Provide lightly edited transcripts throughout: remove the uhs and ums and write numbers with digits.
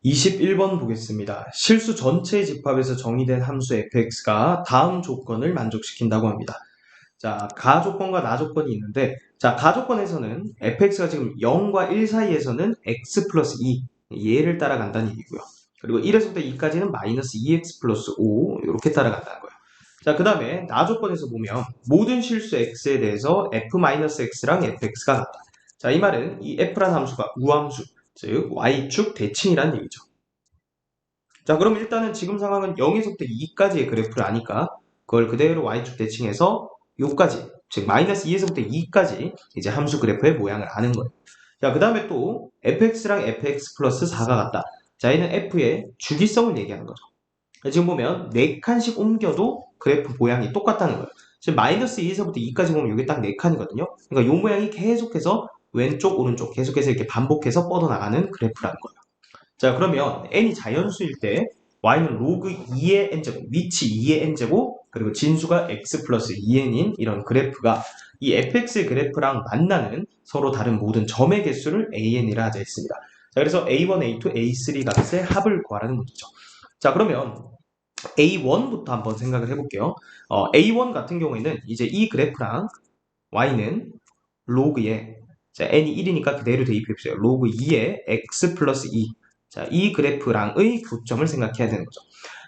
21번 보겠습니다. 실수 전체의 집합에서 정의된 함수 fx가 다음 조건을 만족시킨다고 합니다. 자, 가 조건과 나 조건이 있는데, 자, 가 조건에서는 fx가 지금 0과 1 사이에서는 x 플러스 2, 얘를 따라간다는 얘기고요. 그리고 1에서부터 2까지는 마이너스 2x 플러스 5, 이렇게 따라간다는 거예요. 자, 그 다음에 나 조건에서 보면 모든 실수 x에 대해서 f-x랑 fx가 같다. 자, 이 말은 이 f라는 함수가 우함수, 즉 y축 대칭이라는 얘기죠. 자, 그럼 일단은 지금 상황은 0에서부터 2까지의 그래프를 아니까 그걸 그대로 y축 대칭해서 요까지, 즉 마이너스 2에서부터 2까지 이제 함수 그래프의 모양을 아는 거예요. 자, 그 다음에 또 fx랑 fx 플러스 4가 같다. 자, 얘는 f의 주기성을 얘기하는 거죠. 지금 보면 4칸씩 옮겨도 그래프 모양이 똑같다는 거예요. 지금 마이너스 2에서부터 2까지 보면 이게 딱 4칸이거든요. 그러니까 이 모양이 계속해서 왼쪽, 오른쪽 계속해서 이렇게 반복해서 뻗어나가는 그래프라는 거예요. 자, 그러면 n이 자연수일 때 y는 로그 2의 n제곱, 위치 2의 n제곱, 그리고 진수가 x 플러스 2n인 이런 그래프가 이 fx의 그래프랑 만나는 서로 다른 모든 점의 개수를 an이라 하자 했습니다. 자, 그래서 a1, a2, a3 값의 합을 구하라는 문제죠. 자, 그러면 A1부터 한번 생각을 해볼게요. A1 같은 경우에는 이제 이 그래프랑 Y는 로그에, 자, n이 1이니까 그대로 대입해보세요. 로그 2에 x 플러스 2. 자, 이 그래프랑의 교점을 생각해야 되는 거죠.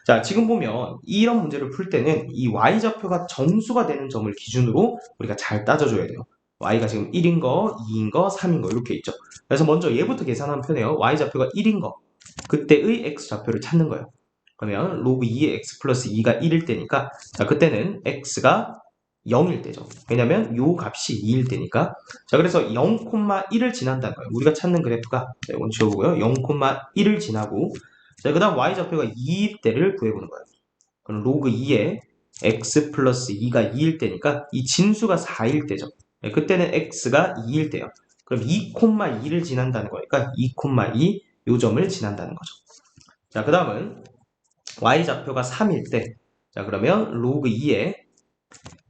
자, 지금 보면 이런 문제를 풀 때는 이 y좌표가 정수가 되는 점을 기준으로 우리가 잘 따져줘야 돼요. y가 지금 1인 거, 2인 거, 3인 거 이렇게 있죠. 그래서 먼저 얘부터 계산하면 편해요. y좌표가 1인 거, 그때의 x좌표를 찾는 거예요. 그러면 로그 2의 x 플러스 2가 1일 때니까, 자, 그때는 x가 0일 때죠. 왜냐면 요 값이 2일 때니까. 자, 그래서 0,1을 지난다는 거예요. 우리가 찾는 그래프가, 자, 이건 지워보고요. 0,1을 지나고, 자, 그 다음 y좌표가 2일 때를 구해보는 거예요. 그럼 로그 2에 x 플러스 2가 2일 때니까 이 진수가 4일 때죠. 네, 그때는 x가 2일 때요. 그럼 2,2를 지난다는 거니까 2,2 요 점을 지난다는 거죠. 자, 그 다음은 y좌표가 3일 때, 자, 그러면 로그 2에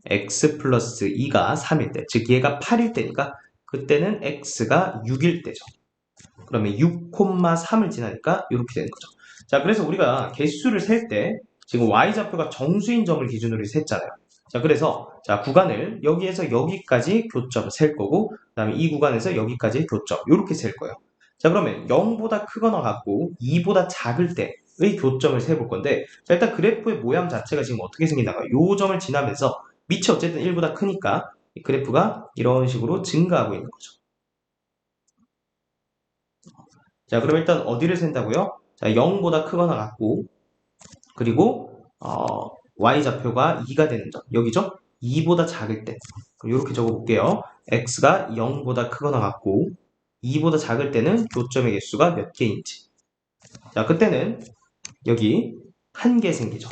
x 플러스 2가 3일 때, 즉 얘가 8일 때니까 그때는 x가 6일 때죠. 그러면 6,3을 지나니까 이렇게 되는 거죠. 자, 그래서 우리가 개수를 셀 때 지금 y좌표가 정수인 점을 기준으로 셌잖아요. 자, 그래서 자, 구간을 여기에서 여기까지 교점을 셀 거고, 그 다음에 이 구간에서 여기까지 교점 이렇게 셀 거예요. 자, 그러면 0보다 크거나 같고 2보다 작을 때의 교점을 세볼 건데, 자, 일단 그래프의 모양 자체가 지금 어떻게 생긴다가 요 점을 지나면서 밑이 어쨌든 1보다 크니까 이 그래프가 이런 식으로 증가하고 있는 거죠. 자, 그럼 일단 어디를 센다고요? 자, 0보다 크거나 같고, 그리고 y좌표가 2가 되는 점, 여기죠? 2보다 작을 때, 이렇게 적어볼게요. x가 0보다 크거나 같고 2보다 작을 때는 교점의 개수가 몇 개인지. 자, 그때는 여기 한 개 생기죠.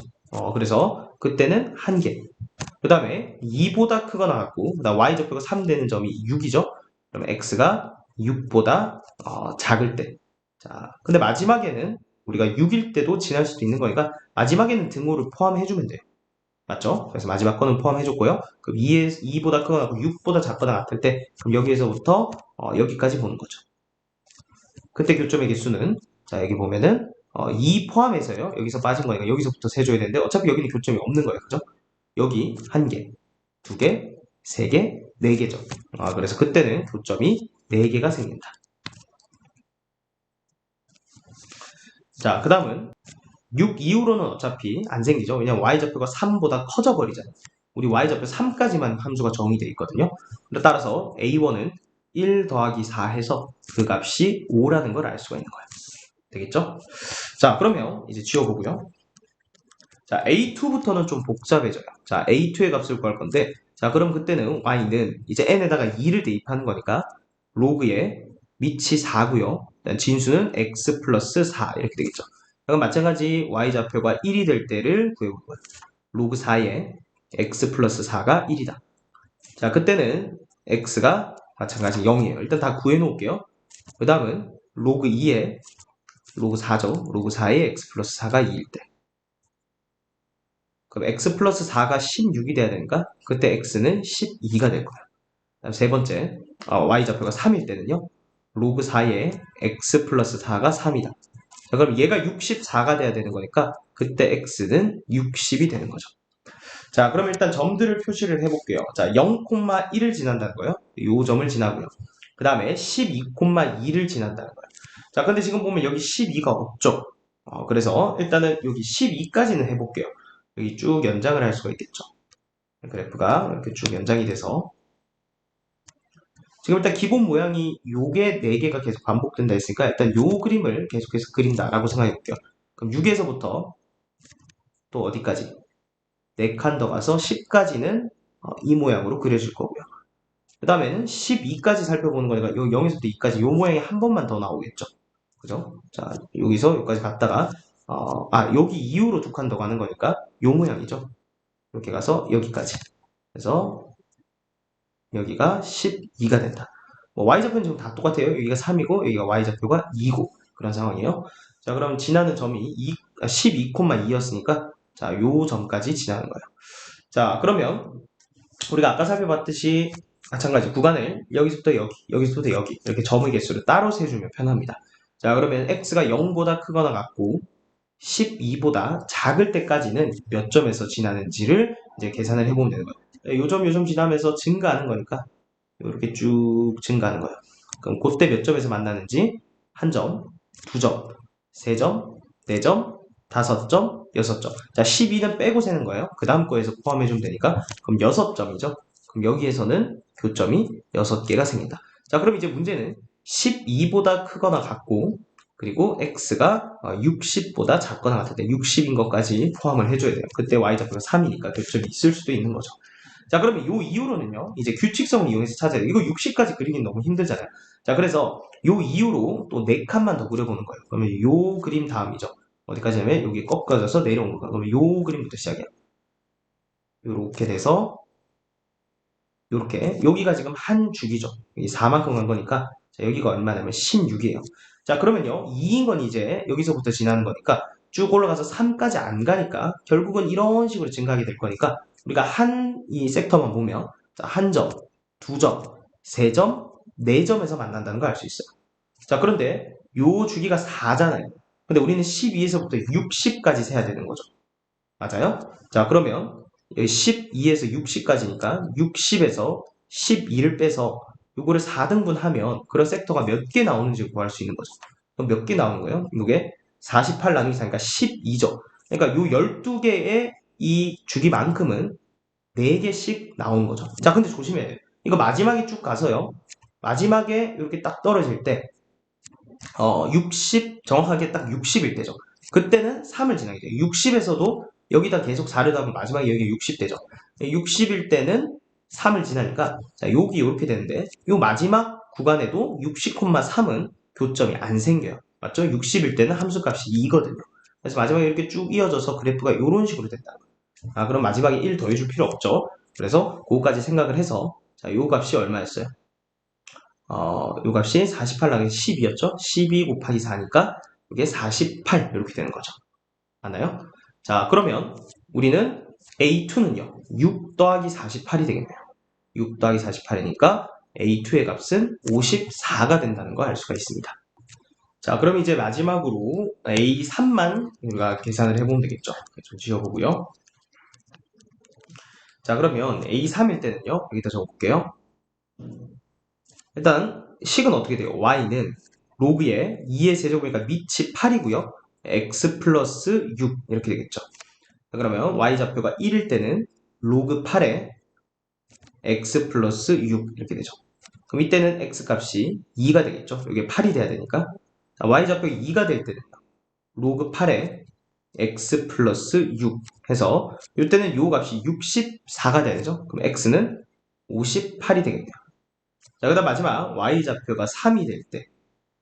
그래서 그때는 한 개. 그 다음에 2보다 크거나 같고, 그 다음 y좌표가 3 되는 점이 6이죠. 그럼 x가 6보다 작을 때. 자, 근데 마지막에는 우리가 6일 때도 지날 수도 있는 거니까 마지막에는 등호를 포함해주면 돼요. 맞죠? 그래서 마지막 거는 포함해줬고요. 그럼 2보다 크거나 6보다 작거나 같을 때 그럼 여기에서부터 여기까지 보는 거죠. 그때 교점의 개수는, 자, 여기 보면은 2 포함해서요. 여기서 빠진 거니까 여기서부터 세줘야 되는데 어차피 여기는 교점이 없는 거예요. 그죠? 여기 한 개, 두 개, 세 개, 네 개죠. 그래서 그때는 교점이 4개가 생긴다. 자, 그 다음은 6 이후로는 어차피 안 생기죠. 왜냐면 y좌표가 3보다 커져 버리잖아요. 우리 y좌표 3까지만 함수가 정의되어 있거든요. 따라서 a1은 1 더하기 4 해서 그 값이 5라는 걸 알 수가 있는 거예요. 되겠죠? 자, 그러면 이제 지워보고요. 자, a2부터는 좀 복잡해져요. 자, a2의 값을 구할 건데, 자, 그럼 그때는 y는 이제 n에다가 2를 대입하는 거니까 로그에 밑이 4고요. 진수는 x 플러스 4 이렇게 되겠죠. 그럼 마찬가지 y좌표가 1이 될 때를 구해보는 거예요. 로그 4에 x 플러스 4가 1이다. 자, 그때는 x가 마찬가지 0이에요. 일단 다 구해놓을게요. 그 다음은 로그 2에 로그 4죠. 로그 4에 x 플러스 4가 2일 때. 그럼 x 플러스 4가 16이 돼야 되니까 그때 x는 12가 될 거예요. 다음 세 번째, y좌표가 3일 때는요. 로그 4에 x 플러스 4가 3이다. 자, 그럼 얘가 64가 돼야 되는 거니까 그때 x는 60이 되는 거죠. 자, 그럼 일단 점들을 표시를 해볼게요. 자, 0,1을 지난다는 거예요. 요 점을 지나고요. 그 다음에 12,2를 지난다는 거예요. 자, 근데 지금 보면 여기 12가 없죠. 그래서 일단은 여기 12까지는 해볼게요. 여기 쭉 연장을 할 수가 있겠죠. 그래프가 이렇게 쭉 연장이 돼서 지금 일단 기본 모양이 요게 4개가 계속 반복된다 했으니까 일단 요 그림을 계속해서 그린다라고 생각해 볼게요. 그럼 6에서부터 또 어디까지? 4칸 더 가서 10까지는 이 모양으로 그려줄 거고요. 그 다음에는 12까지 살펴보는 거니까 요 0에서부터 2까지 요 모양이 한 번만 더 나오겠죠. 그죠? 자, 여기서 여기까지 갔다가 여기 이후로 2칸 더 가는 거니까 요 모양이죠. 이렇게 가서 여기까지. 그래서 여기가 12가 된다. 뭐 y좌표는 지금 다 똑같아요. 여기가 3이고 여기가 y좌표가 2고 그런 상황이에요. 자, 그럼 지나는 점이 12,2였으니까 자, 요 점까지 지나는 거예요. 자, 그러면 우리가 아까 살펴봤듯이 마찬가지 구간을 여기서부터 여기, 여기서부터 여기 이렇게 점의 개수를 따로 세주면 편합니다. 자, 그러면 x가 0보다 크거나 같고 12보다 작을 때까지는 몇 점에서 지나는지를 이제 계산을 해보면 되는 거예요. 요점 지나면서 증가하는 거니까 이렇게 쭉 증가하는 거예요. 그럼 그때 몇 점에서 만나는지 한 점, 두 점, 세 점, 네 점, 다섯 점, 여섯 점. 자, 12는 빼고 세는 거예요. 그 다음 거에서 포함해주면 되니까 그럼 6점이죠. 그럼 여기에서는 교점이 6개가 생긴다. 자, 그럼 이제 문제는 12보다 크거나 같고 그리고 x가 60보다 작거나 같을 때 60인 것까지 포함을 해줘야 돼요. 그때 y좌표가 3이니까 교점이 있을 수도 있는 거죠. 자, 그러면 요 이후로는요, 이제 규칙성을 이용해서 찾아야 돼요. 이거 60까지 그리긴 너무 힘들잖아요. 자, 그래서 요 이후로 또 4칸만 더 그려보는 거예요. 그러면 요 그림 다음이죠. 어디까지 하면 여기 꺾어져서 내려오는 거예요. 그러면 요 그림부터 시작해요. 요렇게 돼서 요렇게 여기가 지금 한 주기죠. 여기 4만큼 간 거니까 자, 여기가 얼마냐면 16이에요. 자, 그러면요 2인 건 이제 여기서부터 지나는 거니까 쭉 올라가서 3까지 안 가니까 결국은 이런 식으로 증가하게 될 거니까 우리가 한 이 섹터만 보면 자, 한 점, 두 점, 세 점, 네 점에서 만난다는 걸 알 수 있어요. 자, 그런데 요 주기가 4잖아요. 근데 우리는 12에서부터 60까지 세야 되는 거죠. 맞아요? 자, 그러면 12에서 60까지니까 60에서 12를 빼서 요거를 4등분 하면 그런 섹터가 몇 개 나오는지 구할 수 있는 거죠. 그럼 몇 개 나오는 거예요? 이게 48 나누기 4니까 12죠. 그러니까 요 12개의 이 주기만큼은 4개씩 나온 거죠. 자, 근데 조심해야 돼요. 이거 마지막에 쭉 가서요. 마지막에 이렇게 딱 떨어질 때 60, 정확하게 딱 60일 때죠. 그때는 3을 지나게 돼요. 60에서도 여기다 계속 4를 더하면 마지막에 여기 60 되죠. 60일 때는 3을 지나니까 자, 여기 이렇게 되는데 이 마지막 구간에도 60,3은 교점이 안 생겨요. 맞죠? 60일 때는 함수값이 2거든요. 그래서 마지막에 이렇게 쭉 이어져서 그래프가 이런 식으로 된다. 그럼 마지막에 1 더해줄 필요 없죠. 그래서 그거까지 생각을 해서 자, 요 값이 얼마였어요? 요 값이 48 나누기 12였죠? 12 곱하기 4니까 이게 48 이렇게 되는 거죠. 맞나요? 자, 그러면 우리는 A2는요. 6 더하기 48이 되겠네요. 6 더하기 48이니까 A2의 값은 54가 된다는 걸 알 수가 있습니다. 자, 그럼 이제 마지막으로 A3만 우리가 계산을 해보면 되겠죠. 좀 지워보고요. 자, 그러면 A3일 때는요. 여기다 적어볼게요. 일단 식은 어떻게 돼요? y는 로그의 2의 세제곱이니까 밑이 8이고요. x 플러스 6 이렇게 되겠죠. 자, 그러면 y좌표가 1일 때는 로그 8에 x 플러스 6 이렇게 되죠. 그럼 이때는 x 값이 2가 되겠죠. 이게 8이 돼야 되니까. 자, y좌표가 2가 될 때는 로그 8에 x 플러스 6 해서 이때는 요 값이 64가 돼야 되죠. 그럼 x는 58이 되겠네요. 자, 그 다음 마지막 y좌표가 3이 될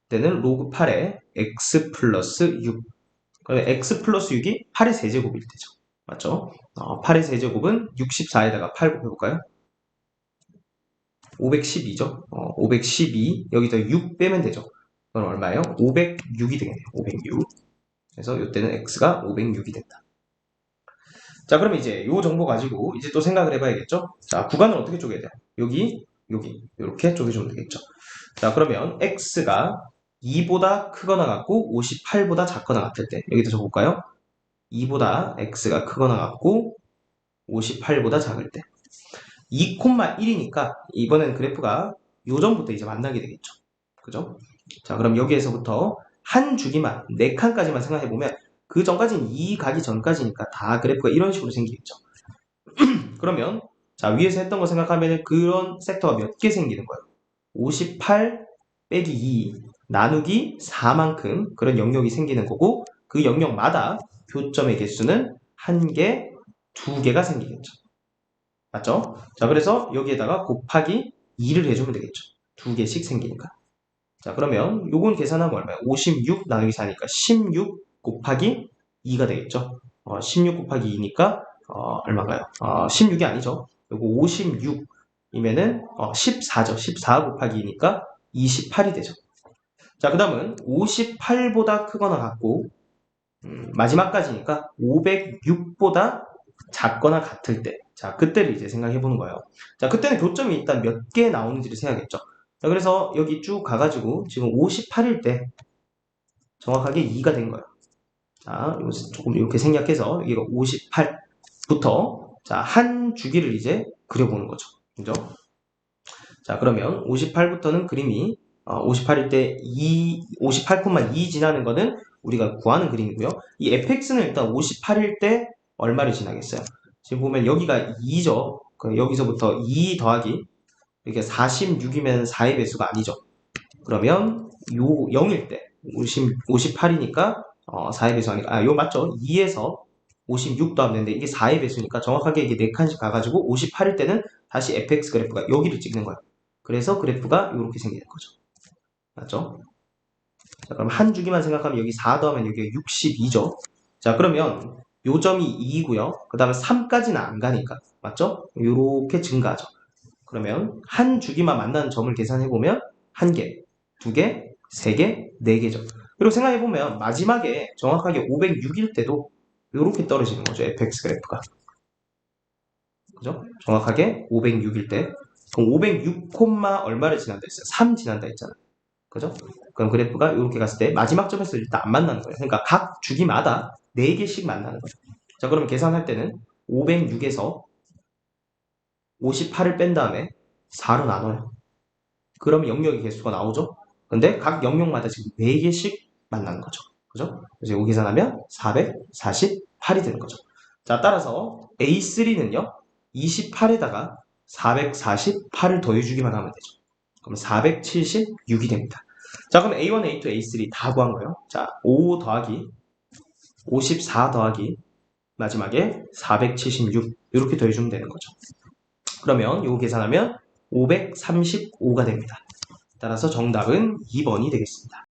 때는 로그 8에 x 플러스 6. 그러면 x 플러스 6이 8의 세제곱일 때죠. 맞죠? 8의 세제곱은 64에다가 8 곱해볼까요? 512죠. 512 여기서 6 빼면 되죠. 그럼 얼마예요? 506이 되겠네요. 506. 그래서 이때는 x가 506이 된다. 자, 그러면 이제 이 정보 가지고 이제 또 생각을 해봐야겠죠? 자, 구간을 어떻게 쪼개야 돼요? 여기, 여기 이렇게 쪼개주면 되겠죠. 자, 그러면 x가 2보다 크거나 같고 58보다 작거나 같을 때 여기다 적어볼까요? 2보다 x가 크거나 같고 58보다 작을 때 2,1이니까 이번엔 그래프가 요점부터 이제 만나게 되겠죠. 그죠? 자, 그럼 여기에서부터 한 주기만 4칸까지만 생각해보면 그 전까지는 2 가기 전까지니까 다 그래프가 이런 식으로 생기겠죠. 그러면 자, 위에서 했던 거 생각하면 그런 섹터가 몇 개 생기는 거예요. 58 빼기 2 나누기 4만큼 그런 영역이 생기는 거고 그 영역마다 교점의 개수는 1개, 2개가 생기겠죠. 맞죠? 자, 그래서 여기에다가 곱하기 2를 해주면 되겠죠. 2개씩 생기니까. 자, 그러면 요건 계산하면 얼마예요? 56 나누기 4니까 16 곱하기 2가 되겠죠. 16 곱하기 2니까 얼마가요? 16이 아니죠. 요거 56이면은 14죠. 14 곱하기 2니까 28이 되죠. 자, 그 다음은 58보다 크거나 같고 마지막까지니까 506보다 작거나 같을 때. 자, 그때를 이제 생각해 보는 거예요. 자, 그때는 교점이 일단 몇 개 나오는지를 생각했죠. 자, 그래서 여기 쭉 가가지고 지금 58일 때 정확하게 2가 된 거예요. 자, 조금 이렇게 생략해서 이거 58부터 자, 한 주기를 이제 그려보는 거죠. 그죠? 자, 그러면 58부터는 그림이 58일 때 58,2 지나는 거는 우리가 구하는 그림이고요. 이 fx는 일단 58일 때 얼마를 지나겠어요? 지금 보면 여기가 2죠. 여기서부터 2 더하기 이렇게 46이면 4의 배수가 아니죠. 그러면 요 0일 때 58이니까 4의 배수 아니까 요 맞죠? 2에서 56 더하면 되는데 이게 4의 배수니까 정확하게 이게 4칸씩 가가지고 58일 때는 다시 fx 그래프가 여기를 찍는 거예요. 그래서 그래프가 이렇게 생기는 거죠. 맞죠? 자, 그럼 한 주기만 생각하면 여기 4 더하면 여기가 62죠. 자, 그러면 요 점이 2고요. 그 다음에 3까지는 안 가니까. 맞죠? 요렇게 증가하죠. 그러면 한 주기만 만나는 점을 계산해보면 1개, 2개, 3개, 4개죠. 그리고 생각해보면 마지막에 정확하게 506일 때도 요렇게 떨어지는 거죠. fx 그래프가. 그죠? 정확하게 506일 때. 그럼 506, 얼마를 지난다 했어요? 3 지난다 했잖아요. 그죠? 그럼 그래프가 이렇게 갔을 때 마지막 점에서 일단 안 만나는 거예요. 그러니까 각 주기마다 4개씩 만나는 거예요. 자, 그러면 계산할 때는 506에서 58을 뺀 다음에 4로 나눠요. 그러면 영역의 개수가 나오죠? 근데 각 영역마다 지금 4개씩 만나는 거죠. 그죠? 그래서 이거 계산하면 448이 되는 거죠. 자, 따라서 A3는요, 28에다가 448을 더해주기만 하면 되죠. 그럼 476이 됩니다. 자, 그럼 A1, A2, A3 다 구한 거예요. 자, 5 더하기 54 더하기 마지막에 476 이렇게 더해주면 되는 거죠. 그러면 이거 계산하면 535가 됩니다. 따라서 정답은 2번이 되겠습니다.